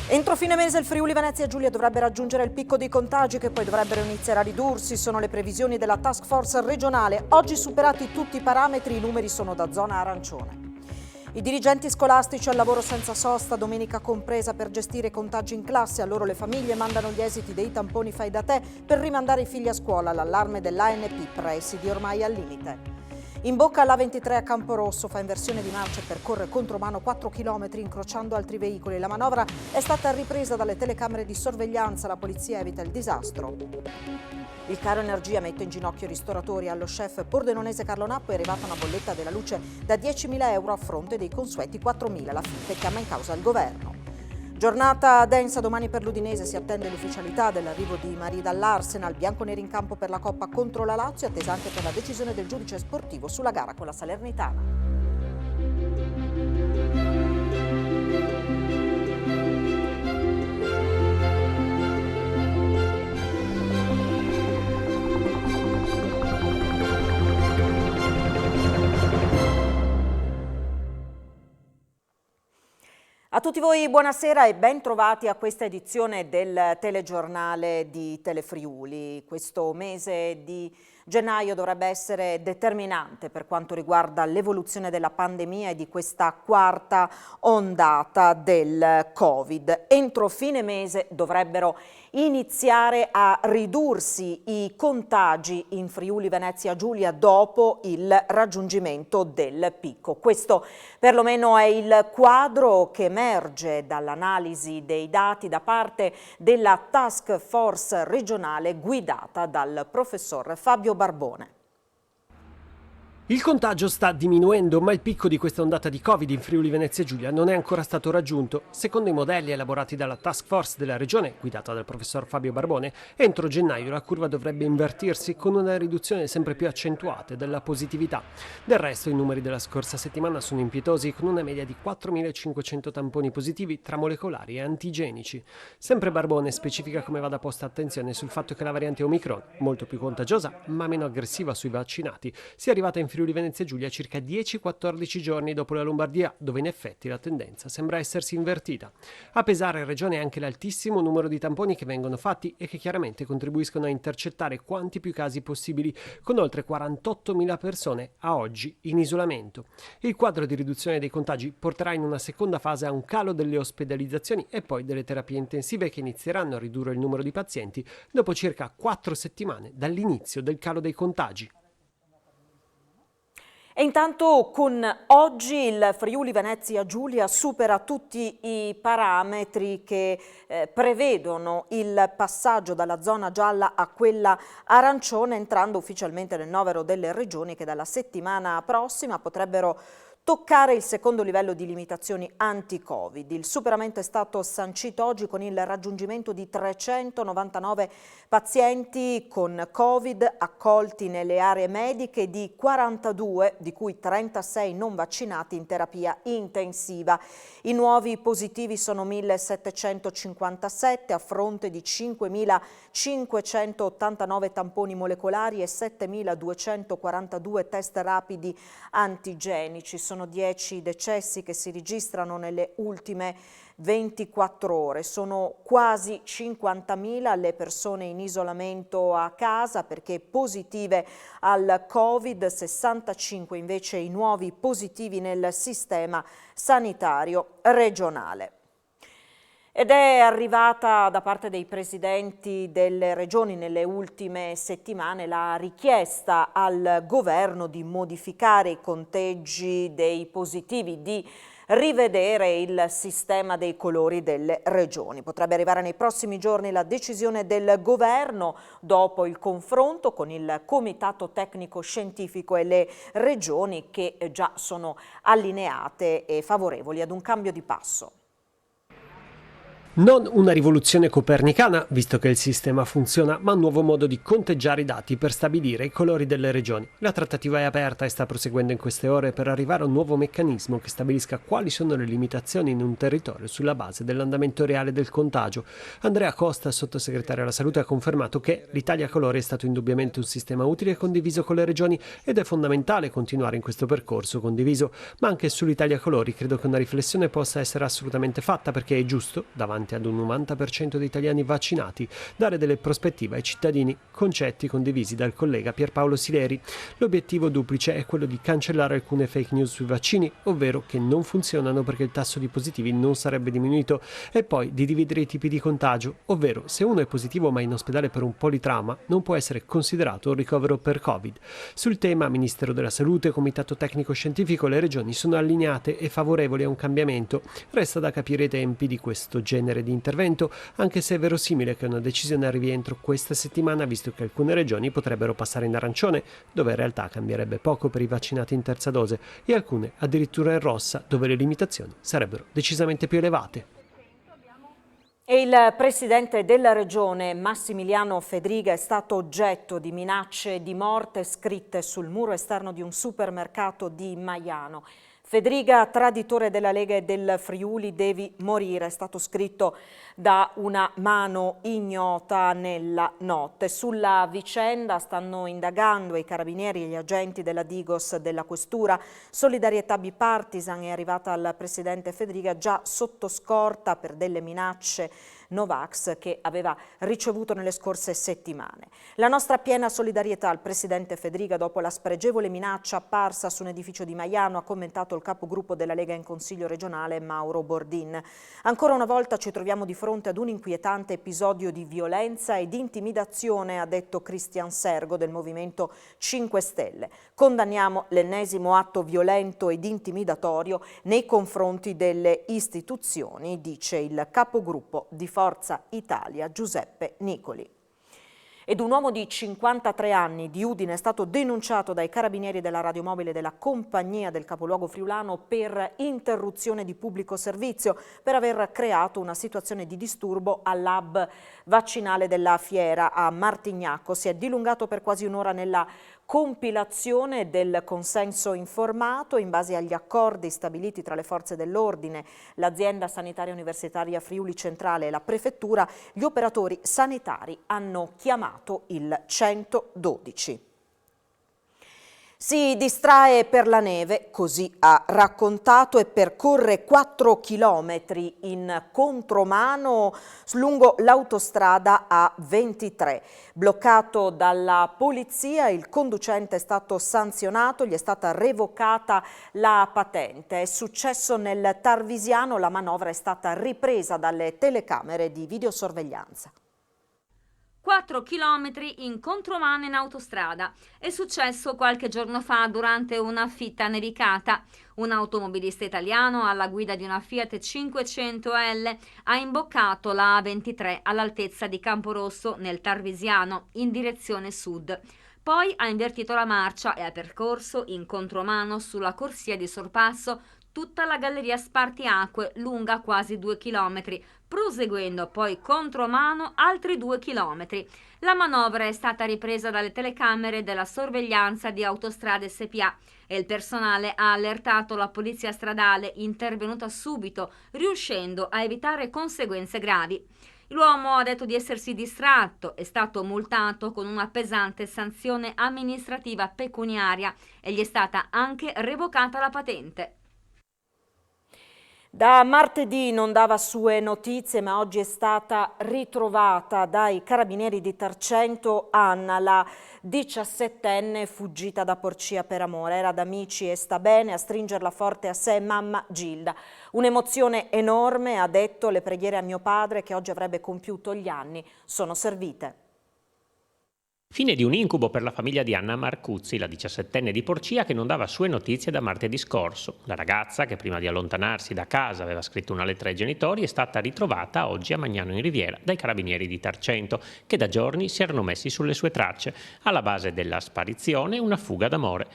Entro fine mese il Friuli Venezia Giulia dovrebbe raggiungere il picco dei contagi che poi dovrebbero iniziare a ridursi. Sono le previsioni della task force regionale. Oggi superati tutti i parametri, i numeri sono da zona arancione. I dirigenti scolastici al lavoro senza sosta, domenica compresa, per gestire i contagi in classe. A loro le famiglie mandano gli esiti dei tamponi fai da te per rimandare i figli a scuola. L'allarme dell'ANP, presidi ormai al limite. In bocca all'A23 a Camporosso, fa inversione di marcia e percorre contromano 4 km incrociando altri veicoli. La manovra è stata ripresa dalle telecamere di sorveglianza, la polizia evita il disastro. Il caro energia mette in ginocchio i ristoratori. Allo chef pordenonese Carlo Nappo è arrivata una bolletta della luce da 10.000 euro a fronte dei consueti 4.000, la FIPE chiama in causa il governo. Giornata densa domani per l'Udinese, si attende l'ufficialità dell'arrivo di Marie dall'Arsenal, bianconeri in campo per la Coppa contro la Lazio, attesa anche per la decisione del giudice sportivo sulla gara con la Salernitana. A tutti voi buonasera e ben trovati a questa edizione del telegiornale di Telefriuli. Questo mese di gennaio dovrebbe essere determinante per quanto riguarda l'evoluzione della pandemia e di questa quarta ondata del Covid. Entro fine mese dovrebbero iniziare a ridursi i contagi in Friuli Venezia Giulia dopo il raggiungimento del picco. Questo perlomeno è il quadro che emerge dall'analisi dei dati da parte della task force regionale guidata dal professor Fabio Barbone. Il contagio sta diminuendo, ma il picco di questa ondata di Covid in Friuli Venezia Giulia non è ancora stato raggiunto. Secondo i modelli elaborati dalla task force della regione, guidata dal professor Fabio Barbone, entro gennaio la curva dovrebbe invertirsi con una riduzione sempre più accentuata della positività. Del resto i numeri della scorsa settimana sono impietosi, con una media di 4.500 tamponi positivi tra molecolari e antigenici. Sempre Barbone specifica come vada posta attenzione sul fatto che la variante Omicron, molto più contagiosa ma meno aggressiva sui vaccinati, sia arrivata in Friuli Venezia Giulia circa 10-14 giorni dopo la Lombardia, dove in effetti la tendenza sembra essersi invertita. A pesare in regione anche l'altissimo numero di tamponi che vengono fatti e che chiaramente contribuiscono a intercettare quanti più casi possibili, con oltre 48.000 persone a oggi in isolamento. Il quadro di riduzione dei contagi porterà in una seconda fase a un calo delle ospedalizzazioni e poi delle terapie intensive, che inizieranno a ridurre il numero di pazienti dopo circa 4 settimane dall'inizio del calo dei contagi. E intanto con oggi il Friuli Venezia Giulia supera tutti i parametri che prevedono il passaggio dalla zona gialla a quella arancione, entrando ufficialmente nel novero delle regioni che dalla settimana prossima potrebbero toccare il secondo livello di limitazioni anti-Covid. Il superamento è stato sancito oggi con il raggiungimento di 399 pazienti con Covid accolti nelle aree mediche, di 42, di cui 36 non vaccinati in terapia intensiva. I nuovi positivi sono 1.757 a fronte di 5.589 tamponi molecolari e 7.242 test rapidi antigenici. Sono 10 decessi che si registrano nelle ultime 24 ore. Sono quasi 50.000 le persone in isolamento a casa perché positive al Covid, 65 invece i nuovi positivi nel sistema sanitario regionale. Ed è arrivata da parte dei presidenti delle regioni nelle ultime settimane la richiesta al governo di modificare i conteggi dei positivi, di rivedere il sistema dei colori delle regioni. Potrebbe arrivare nei prossimi giorni la decisione del governo dopo il confronto con il Comitato Tecnico Scientifico e le regioni, che già sono allineate e favorevoli ad un cambio di passo. Non una rivoluzione copernicana, visto che il sistema funziona, ma un nuovo modo di conteggiare i dati per stabilire i colori delle regioni. La trattativa è aperta e sta proseguendo in queste ore per arrivare a un nuovo meccanismo che stabilisca quali sono le limitazioni in un territorio sulla base dell'andamento reale del contagio. Andrea Costa, sottosegretario alla Salute, ha confermato che l'Italia Colori è stato indubbiamente un sistema utile e condiviso con le regioni ed è fondamentale continuare in questo percorso condiviso, ma anche sull'Italia Colori credo che una riflessione possa essere assolutamente fatta, perché è giusto, davanti finalmente ad un 90% di italiani vaccinati dare delle prospettive ai cittadini, concetti condivisi dal collega Pierpaolo Sileri. L'obiettivo duplice è quello di cancellare alcune fake news sui vaccini, ovvero che non funzionano perché il tasso di positivi non sarebbe diminuito, e poi di dividere i tipi di contagio, ovvero se uno è positivo ma in ospedale per un politrauma non può essere considerato un ricovero per Covid. Sul tema Ministero della Salute, Comitato Tecnico Scientifico, le regioni sono allineate e favorevoli a un cambiamento. Resta da capire i tempi di questo genere di intervento, anche se è verosimile che una decisione arrivi entro questa settimana, visto che alcune regioni potrebbero passare in arancione, dove in realtà cambierebbe poco per i vaccinati in terza dose, e alcune addirittura in rossa, dove le limitazioni sarebbero decisamente più elevate. E il presidente della regione Massimiliano Fedriga è stato oggetto di minacce di morte scritte sul muro esterno di un supermercato di Maiano. Fedriga, traditore della Lega e del Friuli, devi morire, è stato scritto da una mano ignota nella notte. Sulla vicenda stanno indagando i carabinieri e gli agenti della Digos della Questura. Solidarietà bipartisan è arrivata al presidente Fedriga già sotto scorta per delle minacce Novax che aveva ricevuto nelle scorse settimane. La nostra piena solidarietà al presidente Fedriga dopo la spregevole minaccia apparsa su un edificio di Maiano, ha commentato il capogruppo della Lega in Consiglio regionale Mauro Bordin. Ancora una volta ci troviamo di fronte ad un inquietante episodio di violenza e di intimidazione, ha detto Cristian Sergo del Movimento 5 Stelle. Condanniamo l'ennesimo atto violento ed intimidatorio nei confronti delle istituzioni, dice il capogruppo di Forza Italia Giuseppe Nicoli. Ed un uomo di 53 anni di Udine è stato denunciato dai carabinieri della radiomobile della compagnia del capoluogo friulano per interruzione di pubblico servizio, per aver creato una situazione di disturbo all'hub vaccinale della Fiera a Martignacco. Si è dilungato per quasi un'ora nella compilazione del consenso informato in base agli accordi stabiliti tra le forze dell'ordine, l'azienda sanitaria universitaria Friuli Centrale e la prefettura. Gli operatori sanitari hanno chiamato il 112. Si distrae per la neve, così ha raccontato, e percorre 4 chilometri in contromano lungo l'autostrada A23. Bloccato dalla polizia, il conducente è stato sanzionato, gli è stata revocata la patente. È successo nel Tarvisiano, la manovra è stata ripresa dalle telecamere di videosorveglianza. 4 chilometri in contromano in autostrada. È successo qualche giorno fa durante una fitta nevicata. Un automobilista italiano alla guida di una Fiat 500L ha imboccato la A23 all'altezza di Camporosso nel Tarvisiano in direzione sud. Poi ha invertito la marcia e ha percorso in contromano sulla corsia di sorpasso tutta la galleria spartiacque lunga quasi 2 chilometri, proseguendo poi contromano altri 2 chilometri. La manovra è stata ripresa dalle telecamere della sorveglianza di Autostrade SPA e il personale ha allertato la polizia stradale, intervenuta subito, riuscendo a evitare conseguenze gravi. L'uomo ha detto di essersi distratto, è stato multato con una pesante sanzione amministrativa pecuniaria e gli è stata anche revocata la patente. Da martedì non dava sue notizie, ma oggi è stata ritrovata dai carabinieri di Tarcento Anna, la 17enne fuggita da Porcia per amore. Era da amici e sta bene, a stringerla forte a sé mamma Gilda. Un'emozione enorme, ha detto, le preghiere a mio padre che oggi avrebbe compiuto gli anni sono servite. Fine di un incubo per la famiglia di Anna Marcuzzi, la 17enne di Porcia che non dava sue notizie da martedì scorso. La ragazza, che prima di allontanarsi da casa aveva scritto una lettera ai genitori, è stata ritrovata oggi a Magnano in Riviera dai carabinieri di Tarcento, che da giorni si erano messi sulle sue tracce. Alla base della sparizione una fuga d'amore.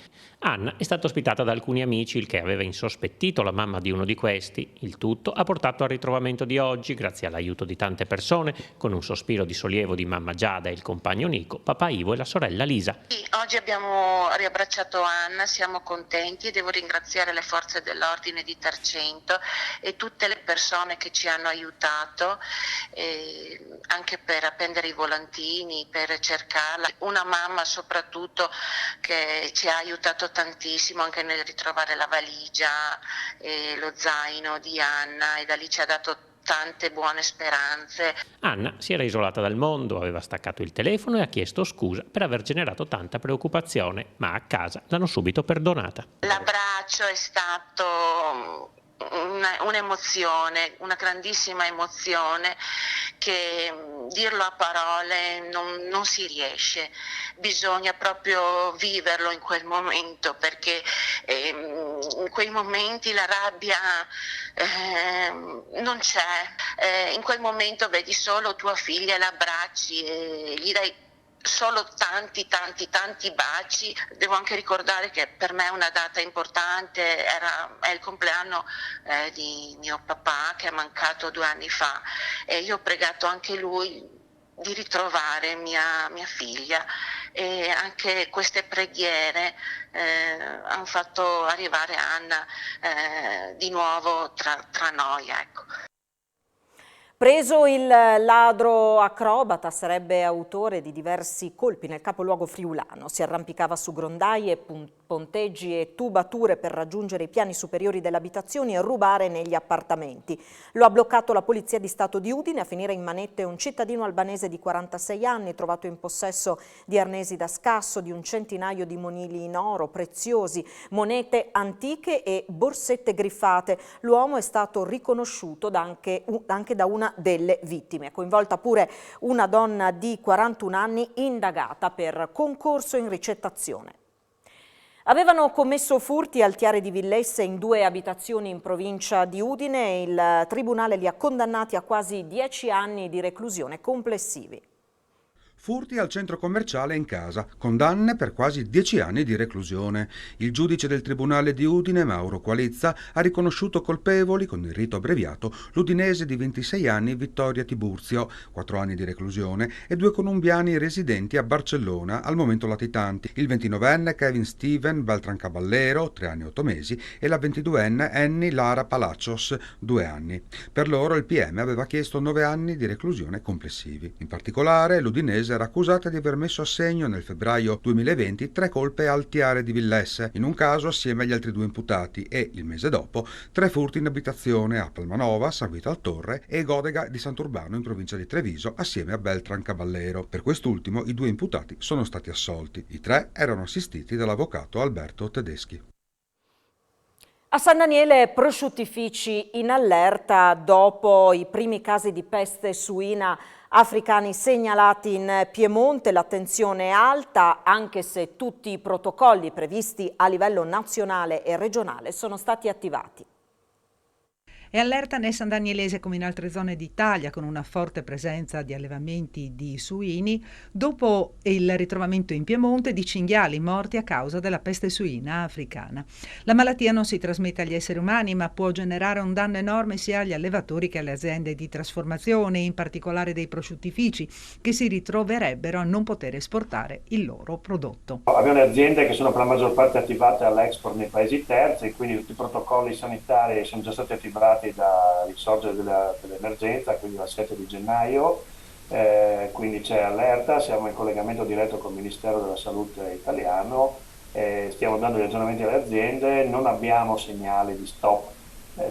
Anna è stata ospitata da alcuni amici, il che aveva insospettito la mamma di uno di questi. Il tutto ha portato al ritrovamento di oggi, grazie all'aiuto di tante persone, con un sospiro di sollievo di mamma Giada e il compagno Nico, papà Ivo e la sorella Lisa. Sì, oggi abbiamo riabbracciato Anna, siamo contenti e devo ringraziare le forze dell'ordine di Tarcento e tutte le persone che ci hanno aiutato anche per appendere i volantini, per cercarla. Una mamma soprattutto che ci ha aiutato tantissimo anche nel ritrovare la valigia e lo zaino di Anna, e da lì ci ha dato tante buone speranze. Anna si era isolata dal mondo, aveva staccato il telefono e ha chiesto scusa per aver generato tanta preoccupazione, ma a casa l'hanno subito perdonata. L'abbraccio è stato un'emozione, una grandissima emozione che dirlo a parole non si riesce, bisogna proprio viverlo in quel momento, perché in quei momenti la rabbia non c'è, in quel momento vedi solo tua figlia, l'abbracci e gli dai solo tanti baci. Devo anche ricordare che per me è una data importante, è il compleanno di mio papà, che è mancato 2 anni fa, e io ho pregato anche lui di ritrovare mia figlia, e anche queste preghiere hanno fatto arrivare Anna di nuovo tra noi, ecco. Preso il ladro acrobata, sarebbe autore di diversi colpi nel capoluogo friulano. Si arrampicava su grondaie, ponteggi e tubature per raggiungere i piani superiori delle abitazioni e rubare negli appartamenti. Lo ha bloccato la Polizia di Stato di Udine. A finire in manette un cittadino albanese di 46 anni, trovato in possesso di arnesi da scasso, di un centinaio di monili in oro preziosi, monete antiche e borsette griffate. L'uomo è stato riconosciuto anche da una delle vittime. Coinvolta pure una donna di 41 anni indagata per concorso in ricettazione. Avevano commesso furti al Tiare di Villesse in 2 abitazioni in provincia di Udine e il tribunale li ha condannati a quasi 10 anni di reclusione complessivi. Furti al centro commerciale e in casa, condanne per quasi 10 anni di reclusione. Il giudice del Tribunale di Udine, Mauro Qualizza, ha riconosciuto colpevoli con il rito abbreviato l'udinese di 26 anni Vittoria Tiburzio, 4 anni di reclusione, e 2 colombiani residenti a Barcellona, al momento latitanti, il 29enne Kevin Steven Beltrancaballero, 3 anni e 8 mesi, e la 22enne Annie Lara Palacios, 2 anni. Per loro il PM aveva chiesto 9 anni di reclusione complessivi. In particolare, l'udinese era accusata di aver messo a segno nel febbraio 2020 3 colpe al Tiare di Villesse, in un caso assieme agli altri 2 imputati, e, il mese dopo, 3 furti in abitazione a Palmanova, San Vito al Torre e Godega di Sant'Urbano in provincia di Treviso assieme a Beltrancaballero. Per quest'ultimo i 2 imputati sono stati assolti. I 3 erano assistiti dall'avvocato Alberto Tedeschi. A San Daniele prosciuttifici in allerta dopo i primi casi di peste suina africani segnalati in Piemonte. L'attenzione è alta, anche se tutti i protocolli previsti a livello nazionale e regionale sono stati attivati. È allerta nel San Danielese come in altre zone d'Italia, con una forte presenza di allevamenti di suini, dopo il ritrovamento in Piemonte di cinghiali morti a causa della peste suina africana. La malattia non si trasmette agli esseri umani, ma può generare un danno enorme sia agli allevatori che alle aziende di trasformazione, in particolare dei prosciuttifici, che si ritroverebbero a non poter esportare il loro prodotto. Abbiamo le aziende che sono per la maggior parte attivate all'export nei paesi terzi, quindi tutti i protocolli sanitari sono già stati attivati da risorgere dell'emergenza, quindi dal 7 di gennaio, quindi c'è allerta, siamo in collegamento diretto col Ministero della Salute italiano, stiamo dando gli aggiornamenti alle aziende, non abbiamo segnali di stop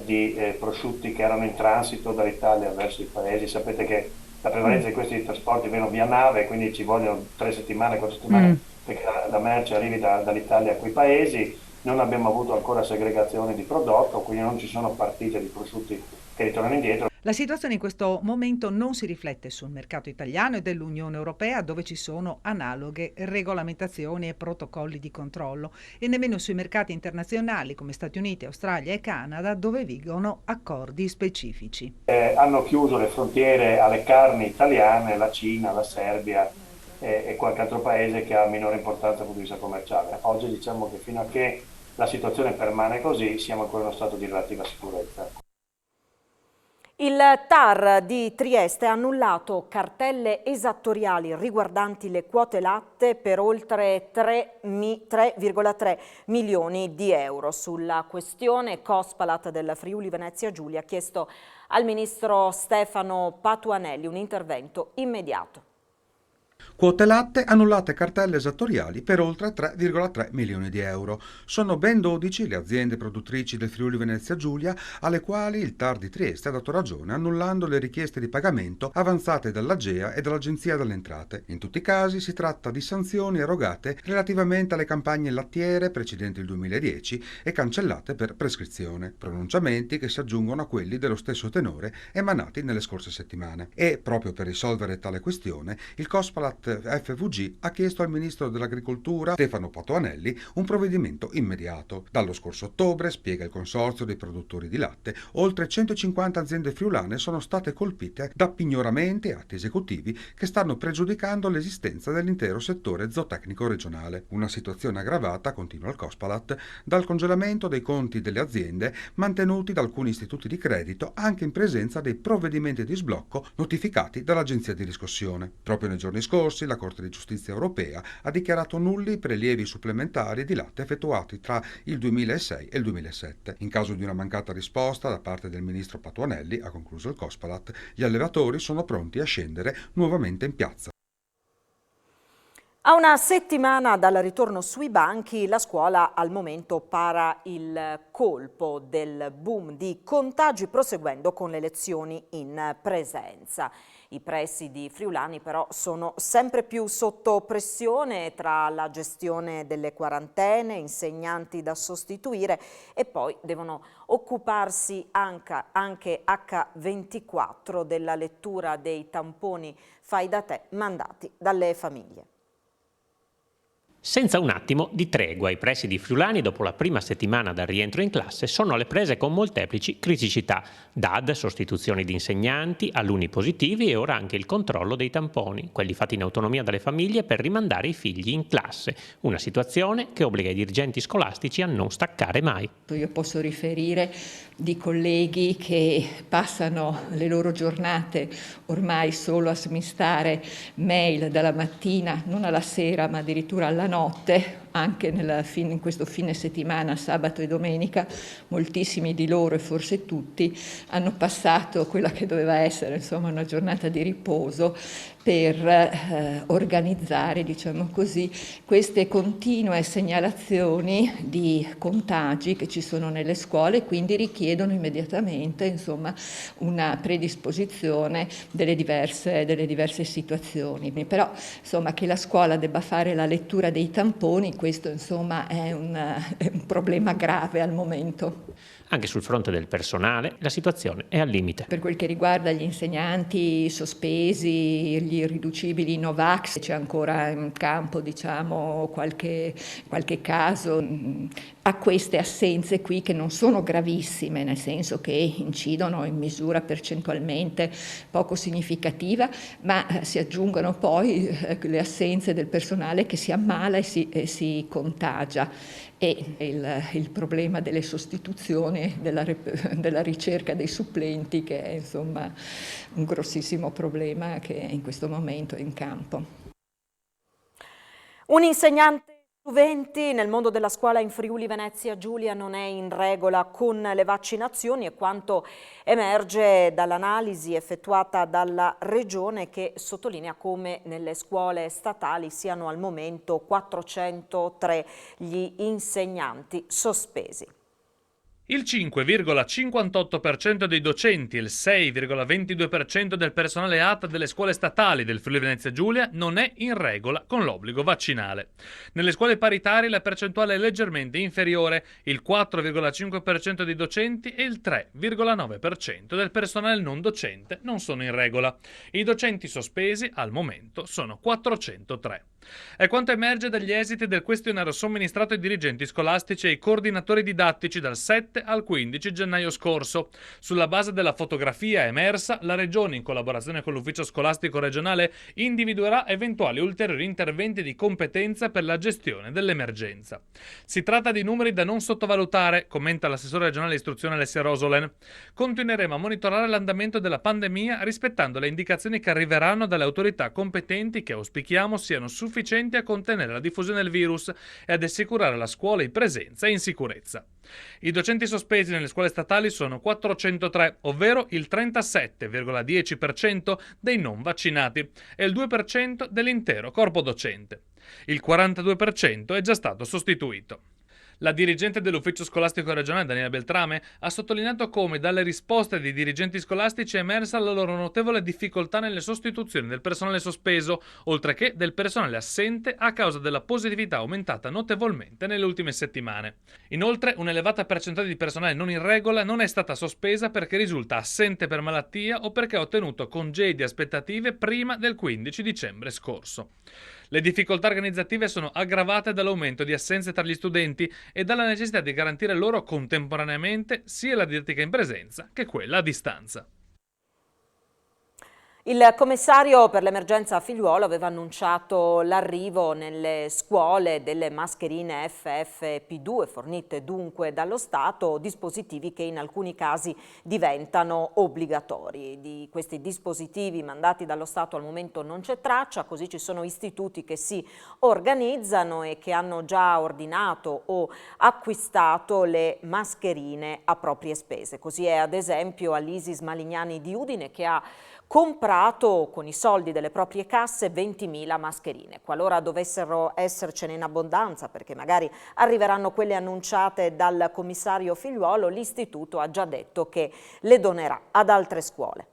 di prosciutti che erano in transito dall'Italia verso i paesi. Sapete che la prevalenza di questi trasporti viene via nave, quindi ci vogliono 3 settimane, 4 settimane perché la merce arrivi dall'Italia a quei paesi. Non abbiamo avuto ancora segregazione di prodotto, quindi non ci sono partite di prosciutti che ritornano indietro. La situazione in questo momento non si riflette sul mercato italiano e dell'Unione Europea, dove ci sono analoghe regolamentazioni e protocolli di controllo, e nemmeno sui mercati internazionali come Stati Uniti, Australia e Canada, dove vigono accordi specifici. Hanno chiuso le frontiere alle carni italiane, la Cina, la Serbia e qualche altro paese che ha minore importanza dal punto di vista commerciale. Oggi diciamo che fino a che la situazione permane così siamo ancora in uno stato di relativa sicurezza. Il TAR di Trieste ha annullato cartelle esattoriali riguardanti le quote latte per oltre 3,3 milioni di euro. Sulla questione Cospalat del Friuli Venezia Giulia ha chiesto al ministro Stefano Patuanelli un intervento immediato. Quote latte, annullate cartelle esattoriali per oltre 3,3 milioni di euro. Sono ben 12 le aziende produttrici del Friuli Venezia Giulia alle quali il TAR di Trieste ha dato ragione annullando le richieste di pagamento avanzate dall'Agea e dall'Agenzia delle Entrate. In tutti i casi si tratta di sanzioni erogate relativamente alle campagne lattiere precedenti il 2010 e cancellate per prescrizione, pronunciamenti che si aggiungono a quelli dello stesso tenore emanati nelle scorse settimane. E proprio per risolvere tale questione, il Cospalat FVG ha chiesto al ministro dell'Agricoltura Stefano Patuanelli un provvedimento immediato. Dallo scorso ottobre, spiega il consorzio dei produttori di latte, oltre 150 aziende friulane sono state colpite da pignoramenti e atti esecutivi che stanno pregiudicando l'esistenza dell'intero settore zootecnico regionale. Una situazione aggravata, continua il Cospalat, dal congelamento dei conti delle aziende mantenuti da alcuni istituti di credito anche in presenza dei provvedimenti di sblocco notificati dall'Agenzia di riscossione. Proprio nei giorni scorsi la Corte di Giustizia europea ha dichiarato nulli i prelievi supplementari di latte effettuati tra il 2006 e il 2007. In caso di una mancata risposta da parte del ministro Patuanelli, ha concluso il Cospalat, gli allevatori sono pronti a scendere nuovamente in piazza. A una settimana dal ritorno sui banchi, la scuola al momento para il colpo del boom di contagi, proseguendo con le lezioni in presenza. I presidi friulani però sono sempre più sotto pressione tra la gestione delle quarantene, insegnanti da sostituire e poi devono occuparsi anche H24 della lettura dei tamponi fai da te mandati dalle famiglie. Senza un attimo di tregua, i presidi friulani dopo la prima settimana dal rientro in classe sono alle prese con molteplici criticità, DAD, sostituzioni di insegnanti, alunni positivi e ora anche il controllo dei tamponi, quelli fatti in autonomia dalle famiglie per rimandare i figli in classe, una situazione che obbliga i dirigenti scolastici a non staccare mai. Io posso riferire di colleghi che passano le loro giornate ormai solo a smistare mail dalla mattina, non alla sera ma addirittura alla notte, anche in questo fine settimana, sabato e domenica, moltissimi di loro e forse tutti hanno passato quella che doveva essere insomma una giornata di riposo per organizzare, diciamo così, queste continue segnalazioni di contagi che ci sono nelle scuole e quindi richiedono immediatamente insomma una predisposizione delle diverse situazioni. Però insomma che la scuola debba fare la lettura dei tamponi, questo insomma è un problema grave al momento. Anche sul fronte del personale la situazione è al limite. Per quel che riguarda gli insegnanti sospesi, gli irriducibili Novax, c'è ancora in campo diciamo qualche caso. A queste assenze qui che non sono gravissime, nel senso che incidono in misura percentualmente poco significativa, ma si aggiungono poi le assenze del personale che si ammala e si contagia. E il problema delle sostituzioni, della ricerca dei supplenti, che è insomma un grossissimo problema che in questo momento è in campo. Un insegnante su 20 nel mondo della scuola in Friuli Venezia Giulia non è in regola con le vaccinazioni, è quanto emerge dall'analisi effettuata dalla Regione, che sottolinea come nelle scuole statali siano al momento 403 gli insegnanti sospesi. Il 5,58% dei docenti e il 6,22% del personale ATA delle scuole statali del Friuli Venezia Giulia non è in regola con l'obbligo vaccinale. Nelle scuole paritarie la percentuale è leggermente inferiore, il 4,5% dei docenti e il 3,9% del personale non docente non sono in regola. I docenti sospesi al momento sono 403. È quanto emerge dagli esiti del questionario somministrato ai dirigenti scolastici e ai coordinatori didattici dal 7 al 15 gennaio scorso. Sulla base della fotografia emersa, la Regione, in collaborazione con l'Ufficio Scolastico Regionale, individuerà eventuali ulteriori interventi di competenza per la gestione dell'emergenza. Si tratta di numeri da non sottovalutare, commenta l'assessore regionale istruzione Alessia Rosolen. Continueremo a monitorare l'andamento della pandemia rispettando le indicazioni che arriveranno dalle autorità competenti che auspichiamo siano sufficienti sufficienti a contenere la diffusione del virus e ad assicurare alla scuola in presenza e in sicurezza. I docenti sospesi nelle scuole statali sono 403, ovvero il 37,10% dei non vaccinati e il 2% dell'intero corpo docente. Il 42% è già stato sostituito. La dirigente dell'ufficio scolastico regionale Daniela Beltrame ha sottolineato come dalle risposte dei dirigenti scolastici è emersa la loro notevole difficoltà nelle sostituzioni del personale sospeso, oltre che del personale assente a causa della positività aumentata notevolmente nelle ultime settimane. Inoltre, un'elevata percentuale di personale non in regola non è stata sospesa perché risulta assente per malattia o perché ha ottenuto congedi aspettative prima del 15 dicembre scorso. Le difficoltà organizzative sono aggravate dall'aumento di assenze tra gli studenti e dalla necessità di garantire loro contemporaneamente sia la didattica in presenza che quella a distanza. Il commissario per l'emergenza Figliuolo aveva annunciato l'arrivo nelle scuole delle mascherine FFP2 fornite dunque dallo Stato, dispositivi che in alcuni casi diventano obbligatori. Di questi dispositivi mandati dallo Stato al momento non c'è traccia, così ci sono istituti che si organizzano e che hanno già ordinato o acquistato le mascherine a proprie spese. Così è ad esempio all'Isis Malignani di Udine che ha comprato con i soldi delle proprie casse 20.000 mascherine. Qualora dovessero essercene in abbondanza, perché magari arriveranno quelle annunciate dal commissario Figliuolo, l'istituto ha già detto che le donerà ad altre scuole.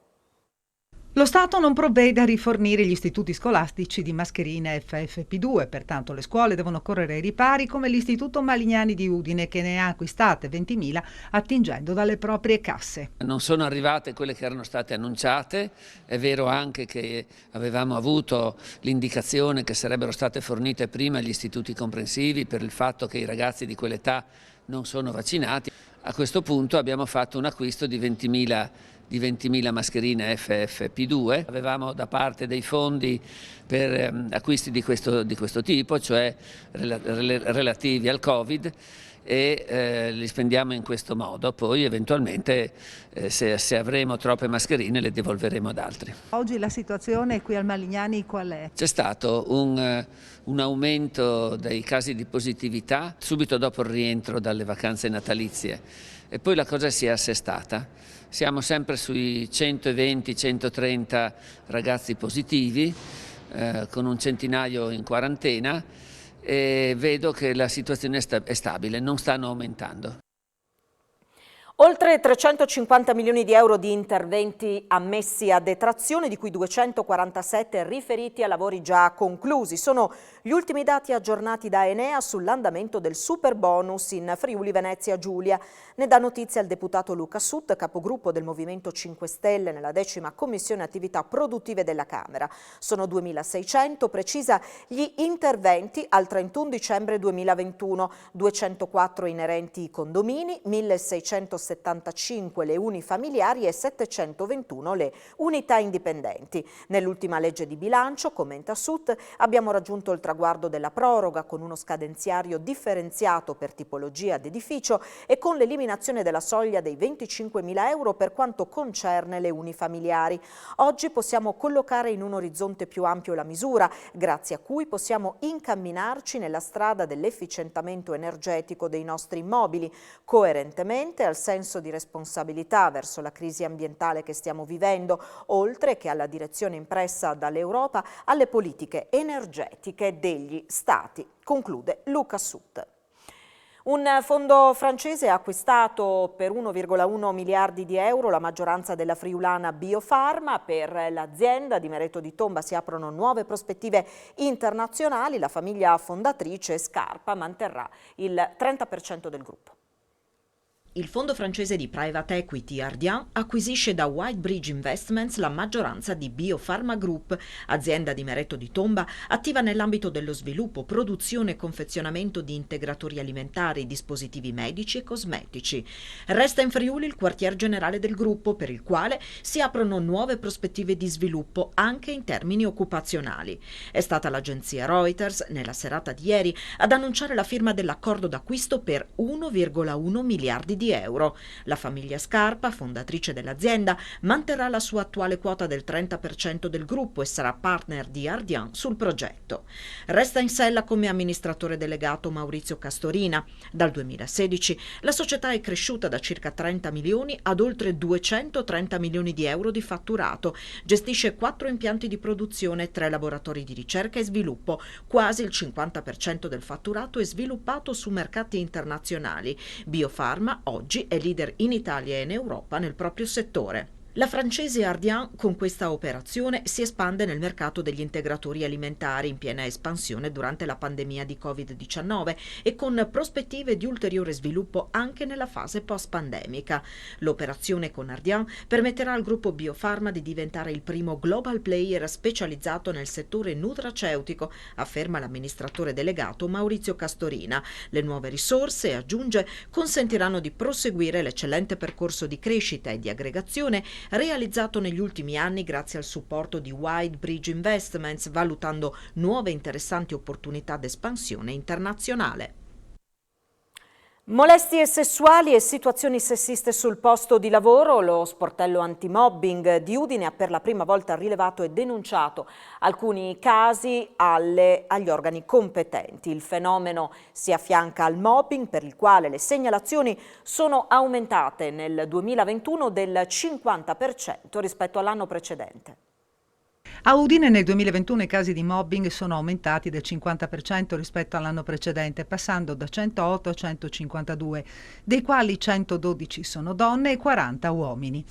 Lo Stato non provvede a rifornire gli istituti scolastici di mascherine FFP2, pertanto le scuole devono correre ai ripari come l'Istituto Malignani di Udine che ne ha acquistate 20.000 attingendo dalle proprie casse. Non sono arrivate quelle che erano state annunciate, è vero anche che avevamo avuto l'indicazione che sarebbero state fornite prima agli istituti comprensivi per il fatto che i ragazzi di quell'età non sono vaccinati. A questo punto abbiamo fatto un acquisto di 20.000 mascherine FFP2. Avevamo da parte dei fondi per acquisti di questo tipo, cioè relativi al Covid, e li spendiamo in questo modo. Poi eventualmente se avremo troppe mascherine le devolveremo ad altri. Oggi la situazione qui al Malignani qual è? C'è stato un aumento dei casi di positività subito dopo il rientro dalle vacanze natalizie e poi la cosa si è assestata. Siamo sempre sui 120-130 ragazzi positivi, con un centinaio in quarantena, e vedo che la situazione è stabile, non stanno aumentando. Oltre 350 milioni di euro di interventi ammessi a detrazione, di cui 247 riferiti a lavori già conclusi. Sono gli ultimi dati aggiornati da Enea sull'andamento del super bonus in Friuli Venezia Giulia. Ne dà notizia il deputato Luca Sut, capogruppo del Movimento 5 Stelle nella 10ª Commissione Attività Produttive della Camera. Sono 2.600, precisa, gli interventi al 31 dicembre 2021, 204 inerenti ai condomini, 1.675 le unifamiliari e 721 le unità indipendenti. Nell'ultima legge di bilancio, commenta Sut, abbiamo raggiunto il traguardo della proroga con uno scadenziario differenziato per tipologia d'edificio e con l'eliminazione della soglia dei 25.000 euro per quanto concerne le unifamiliari. Oggi possiamo collocare in un orizzonte più ampio la misura, grazie a cui possiamo incamminarci nella strada dell'efficientamento energetico dei nostri immobili, coerentemente al senso di responsabilità verso la crisi ambientale che stiamo vivendo, oltre che alla direzione impressa dall'Europa alle politiche energetiche degli Stati, conclude Luca Sut. Un fondo francese ha acquistato per 1,1 miliardi di euro la maggioranza della friulana Biofarma. Per l'azienda di Mereto di Tomba si aprono nuove prospettive internazionali. La famiglia fondatrice Scarpa manterrà il 30% del gruppo. Il fondo francese di private equity Ardian acquisisce da Whitebridge Investments la maggioranza di Biofarma Group, azienda di Mereto di Tomba attiva nell'ambito dello sviluppo, produzione e confezionamento di integratori alimentari, dispositivi medici e cosmetici. Resta in Friuli il quartier generale del gruppo, per il quale si aprono nuove prospettive di sviluppo anche in termini occupazionali. È stata l'agenzia Reuters, nella serata di ieri, ad annunciare la firma dell'accordo d'acquisto per 1,1 miliardi di euro. La famiglia Scarpa, fondatrice dell'azienda, manterrà la sua attuale quota del 30% del gruppo e sarà partner di Ardian sul progetto. Resta in sella come amministratore delegato Maurizio Castorina. Dal 2016 la società è cresciuta da circa 30 milioni ad oltre 230 milioni di euro di fatturato. Gestisce 4 impianti di produzione, 3 laboratori di ricerca e sviluppo. Quasi il 50% del fatturato è sviluppato su mercati internazionali. Biofarma oggi è leader in Italia e in Europa nel proprio settore. La francese Ardian con questa operazione si espande nel mercato degli integratori alimentari in piena espansione durante la pandemia di Covid-19 e con prospettive di ulteriore sviluppo anche nella fase post-pandemica. L'operazione con Ardian permetterà al gruppo Biofarma di diventare il primo global player specializzato nel settore nutraceutico, afferma l'amministratore delegato Maurizio Castorina. Le nuove risorse, aggiunge, consentiranno di proseguire l'eccellente percorso di crescita e di aggregazione realizzato negli ultimi anni grazie al supporto di Wide Bridge Investments, valutando nuove interessanti opportunità d'espansione internazionale. Molestie sessuali e situazioni sessiste sul posto di lavoro. Lo sportello antimobbing di Udine ha per la prima volta rilevato e denunciato alcuni casi agli organi competenti. Il fenomeno si affianca al mobbing, per il quale le segnalazioni sono aumentate nel 2021 del 50% rispetto all'anno precedente. A Udine nel 2021 i casi di mobbing sono aumentati del 50% rispetto all'anno precedente, passando da 108 a 152, dei quali 112 sono donne e 40 uomini.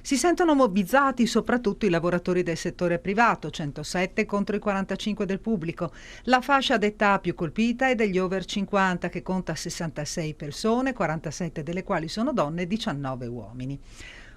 Si sentono mobbizzati soprattutto i lavoratori del settore privato, 107 contro i 45 del pubblico. La fascia d'età più colpita è degli over 50, che conta 66 persone, 47 delle quali sono donne e 19 uomini.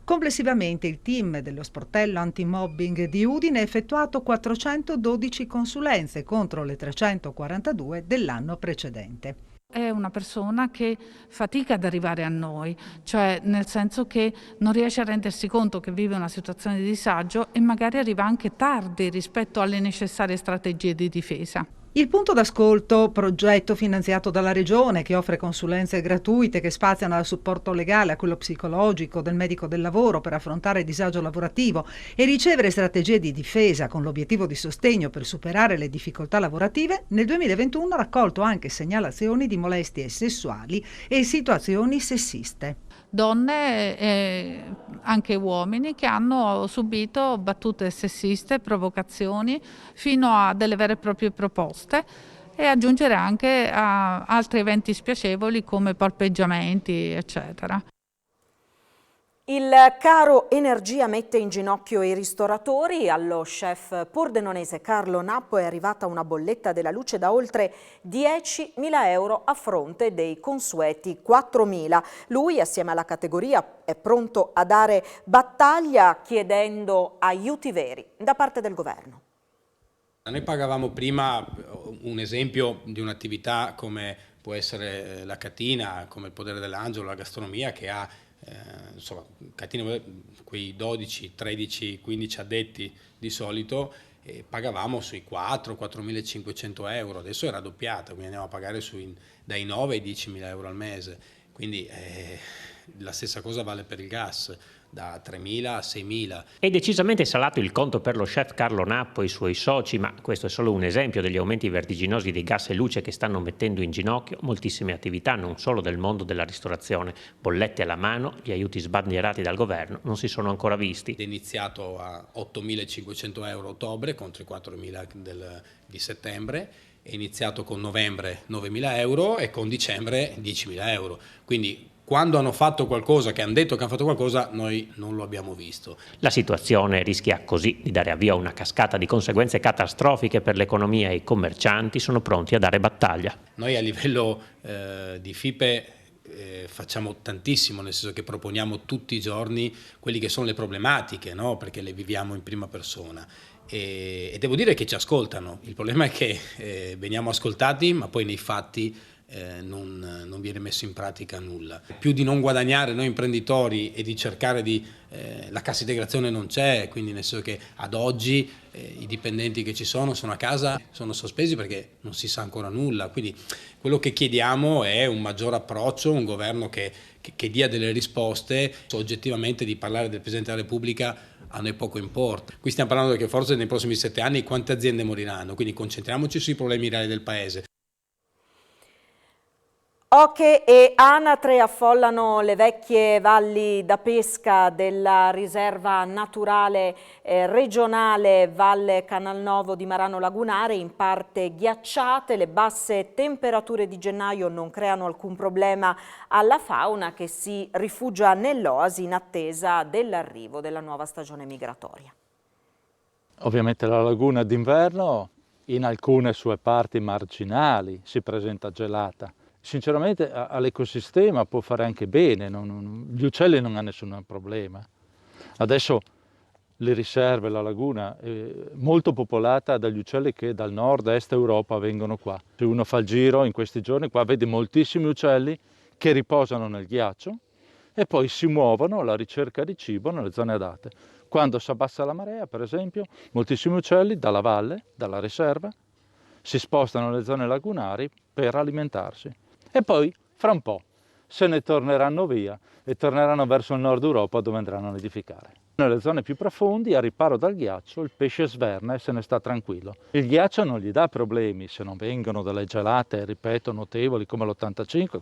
Complessivamente il team dello sportello antimobbing di Udine ha effettuato 412 consulenze contro le 342 dell'anno precedente. È una persona che fatica ad arrivare a noi, cioè nel senso che non riesce a rendersi conto che vive una situazione di disagio e magari arriva anche tardi rispetto alle necessarie strategie di difesa. Il punto d'ascolto, progetto finanziato dalla Regione che offre consulenze gratuite che spaziano dal supporto legale a quello psicologico del medico del lavoro per affrontare il disagio lavorativo e ricevere strategie di difesa con l'obiettivo di sostegno per superare le difficoltà lavorative, nel 2021 ha raccolto anche segnalazioni di molestie sessuali e situazioni sessiste. Donne e anche uomini che hanno subito battute sessiste, provocazioni, fino a delle vere e proprie proposte, e aggiungere anche a altri eventi spiacevoli come palpeggiamenti, eccetera. Il caro energia mette in ginocchio i ristoratori. Allo chef pordenonese Carlo Nappo è arrivata una bolletta della luce da oltre 10.000 euro a fronte dei consueti 4.000. Lui, assieme alla categoria, è pronto a dare battaglia chiedendo aiuti veri da parte del governo. Noi pagavamo prima, un esempio di un'attività come può essere la Catina, come il Podere dell'Angelo, la gastronomia, che ha insomma, catene, quei 12, 13, 15 addetti di solito, pagavamo sui 4.500 euro, adesso è raddoppiata, quindi andiamo a pagare dai 9 ai 10.000 euro al mese, quindi la stessa cosa vale per il gas, da 3.000 a 6.000. È decisamente salato il conto per lo chef Carlo Nappo e i suoi soci, ma questo è solo un esempio degli aumenti vertiginosi di gas e luce che stanno mettendo in ginocchio moltissime attività, non solo del mondo della ristorazione. Bollette alla mano, gli aiuti sbandierati dal governo non si sono ancora visti. È iniziato a 8.500 euro a ottobre contro i 4.000 di settembre, è iniziato con novembre 9.000 euro e con dicembre 10.000 euro, quindi quando hanno fatto qualcosa, che hanno detto che hanno fatto qualcosa, noi non lo abbiamo visto. La situazione rischia così di dare avvio a una cascata di conseguenze catastrofiche per l'economia e i commercianti sono pronti a dare battaglia. Noi a livello di FIPE facciamo tantissimo, nel senso che proponiamo tutti i giorni quelli che sono le problematiche, no? Perché le viviamo in prima persona. E devo dire che ci ascoltano. Il problema è che veniamo ascoltati, ma poi nei fatti non viene messo in pratica nulla. Più di non guadagnare noi imprenditori e di cercare la cassa integrazione non c'è, quindi nel senso che ad oggi i dipendenti che ci sono a casa, sono sospesi perché non si sa ancora nulla, quindi quello che chiediamo è un maggior approccio, un governo che dia delle risposte. Oggettivamente di parlare del Presidente della Repubblica a noi poco importa. Qui stiamo parlando che forse nei prossimi 7 anni quante aziende moriranno, quindi concentriamoci sui problemi reali del Paese. Oche e anatre affollano le vecchie valli da pesca della riserva naturale regionale Valle Canalnovo di Marano Lagunare, in parte ghiacciate. Le basse temperature di gennaio non creano alcun problema alla fauna, che si rifugia nell'oasi in attesa dell'arrivo della nuova stagione migratoria. Ovviamente la laguna d'inverno in alcune sue parti marginali si presenta gelata. Sinceramente all'ecosistema può fare anche bene, gli uccelli non hanno nessun problema. Adesso le riserve, la laguna è molto popolata dagli uccelli che dal nord-est Europa vengono qua. Se uno fa il giro in questi giorni qua vede moltissimi uccelli che riposano nel ghiaccio e poi si muovono alla ricerca di cibo nelle zone adatte. Quando si abbassa la marea, per esempio, moltissimi uccelli dalla valle, dalla riserva, si spostano nelle zone lagunari per alimentarsi. E poi, fra un po', se ne torneranno via e torneranno verso il nord Europa dove andranno a nidificare. Nelle zone più profondi, a riparo dal ghiaccio, il pesce sverna e se ne sta tranquillo. Il ghiaccio non gli dà problemi se non vengono delle gelate, ripeto, notevoli come l'85.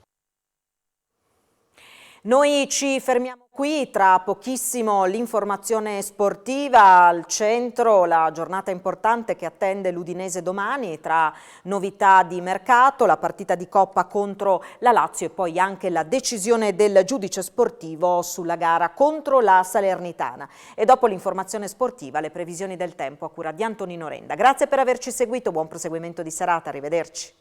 Noi ci fermiamo qui, tra pochissimo l'informazione sportiva, al centro la giornata importante che attende l'Udinese domani, tra novità di mercato, la partita di Coppa contro la Lazio e poi anche la decisione del giudice sportivo sulla gara contro la Salernitana. E dopo l'informazione sportiva le previsioni del tempo a cura di Antonino Renda. Grazie per averci seguito, buon proseguimento di serata, arrivederci.